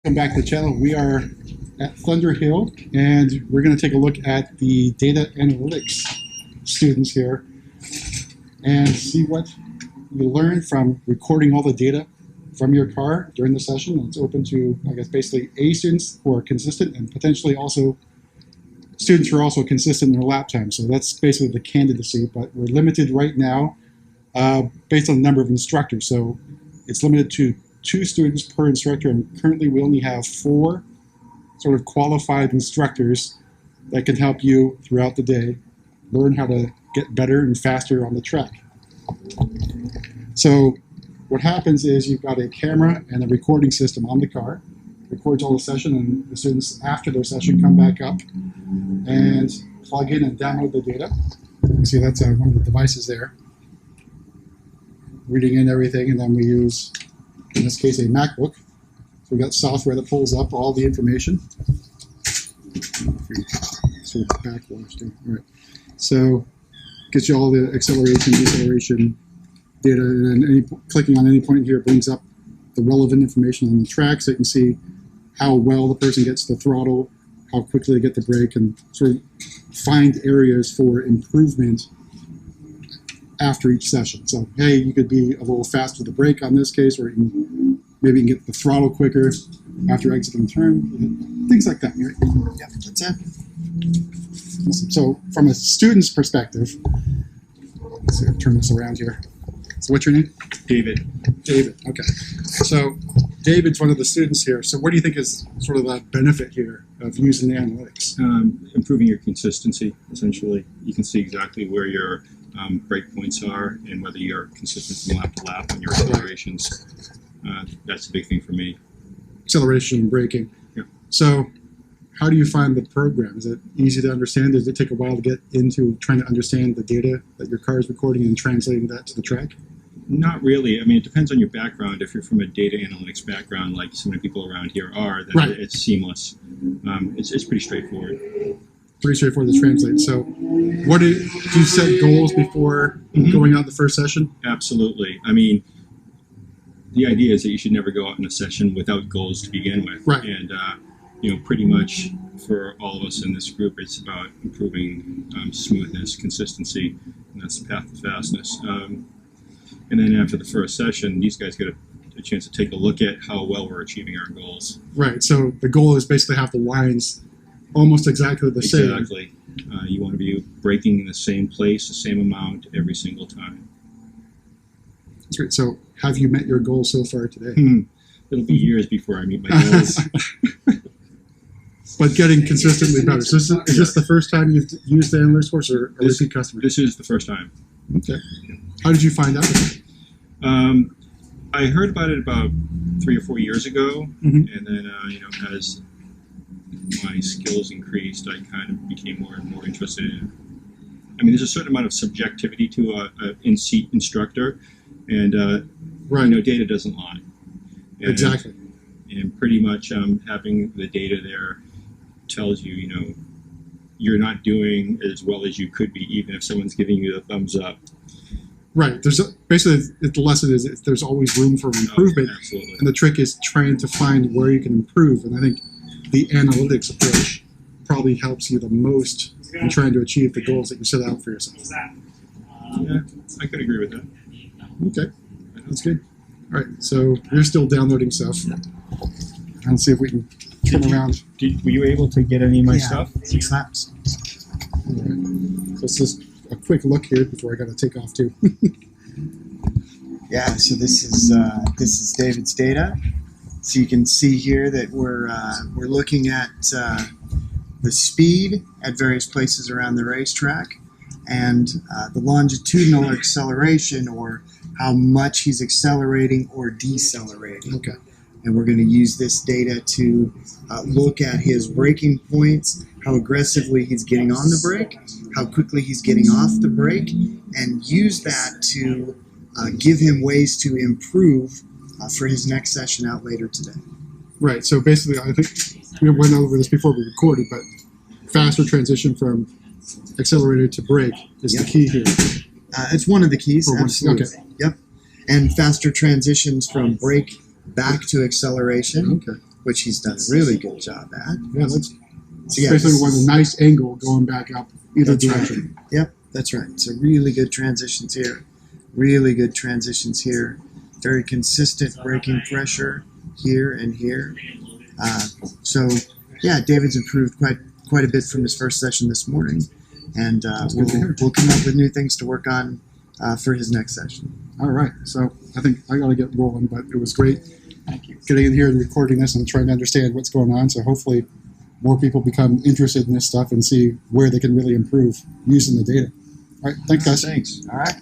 Welcome back to the channel. We are at Thunderhill, and we're going to take a look at the data analytics students here and see what you learn from recording all the data from your car during the session. It's open to, I guess, basically A students who are consistent and potentially also students who are also consistent in their lap time. So that's basically the candidacy, but we're limited right now based on the number of instructors. So it's limited to 2 students per instructor, and currently we only have 4 sort of qualified instructors that can help you throughout the day learn how to get better and faster on the track. So what happens is you've got a camera and a recording system on the car, records all the session, and the students after their session come back up and plug in and download the data. You can see that's one of the devices there, reading in everything, and then we use, in this case, a MacBook. So we've got software that pulls up all the information. Sort of backwash there. All right. So gets you all the acceleration, deceleration data, and then clicking on any point here brings up the relevant information on the track, so you can see how well the person gets the throttle, how quickly they get the brake, and sort of find areas for improvement after each session. So, hey, you could be a little faster with the brake on this case, or maybe you can get the throttle quicker after exiting the turn, things like that. Right? Yeah, that's it. Awesome. So, from a student's perspective, let's see, I'll turn this around here. So, what's your name? David. David. Okay. So, David's one of the students here. So, what do you think is sort of the benefit here of using the analytics? Improving your consistency, essentially. You can see exactly where your break points are and whether you're consistent from lap to lap on your accelerations. That's a big thing for me. Acceleration and braking. Yeah. So, how do you find the program? Is it easy to understand? Does it take a while to get into trying to understand the data that your car is recording and translating that to the track? Not really. I mean, it depends on your background. If you're from a data analytics background, like so many people around here are, then right. It's seamless. It's pretty straightforward. Pretty straightforward to translate. So, do you set goals before going out the first session? Absolutely. I mean, the idea is that you should never go out in a session without goals to begin with. Right. And pretty much for all of us in this group, it's about improving smoothness, consistency, and that's the path to fastness. And then after the first session, these guys get a chance to take a look at how well we're achieving our goals. Right. So the goal is basically have the lines almost exactly the same. Exactly. You want to be braking in the same place, the same amount every single time. That's great. So have you met your goal so far today? It'll be years before I meet my goals. But getting consistently better. So is this the first time you've used the analytics course, or a repeat customer? This is the first time. Okay. How did you find out? I heard about it about 3 or 4 years ago, and then as my skills increased, I kind of became more and more interested in it. I mean, there's a certain amount of subjectivity to an in-seat instructor, and data doesn't lie. And, exactly. And pretty much having the data there tells you, you're not doing as well as you could be, even if someone's giving you the thumbs up. Right. Basically the lesson is there's always room for improvement, absolutely. And the trick is trying to find where you can improve. And I think the analytics approach probably helps you the most in trying to achieve the goals that you set out for yourself. Yeah, I could agree with that. Okay, that's good. All right, so you're still downloading stuff. Let's see if we can turn around. Were you able to get any of my stuff? 6 laps. All right. So it's just a quick look here before I got to take off too. Yeah, so this is David's data. So you can see here that we're looking at the speed at various places around the racetrack, and the longitudinal acceleration, or how much he's accelerating or decelerating. Okay. And we're going to use this data to look at his braking points, how aggressively he's getting on the brake, how quickly he's getting off the brake, and use that to give him ways to improve for his next session out later today. Right. So basically, I think we went over this before we recorded, but faster transition from accelerator to brake is the key here. It's one of the keys, absolutely. Okay. Yep. And faster transitions from brake back to acceleration. Okay. which he's done a really good job at. Yeah, that's So, yeah, especially this with a is- nice angle going back up either That's right. direction. Yep, that's right. So really good transitions here. Really good transitions here. Very consistent braking pressure here and here. So yeah, David's improved quite a bit from his first session this morning, and good to hear. we'll come up with new things to work on for his next session. All right, so I think I got to get rolling, but it was great getting in here and recording this and trying to understand what's going on. So hopefully more people become interested in this stuff and see where they can really improve using the data. All right, thanks, guys. Thanks. All right.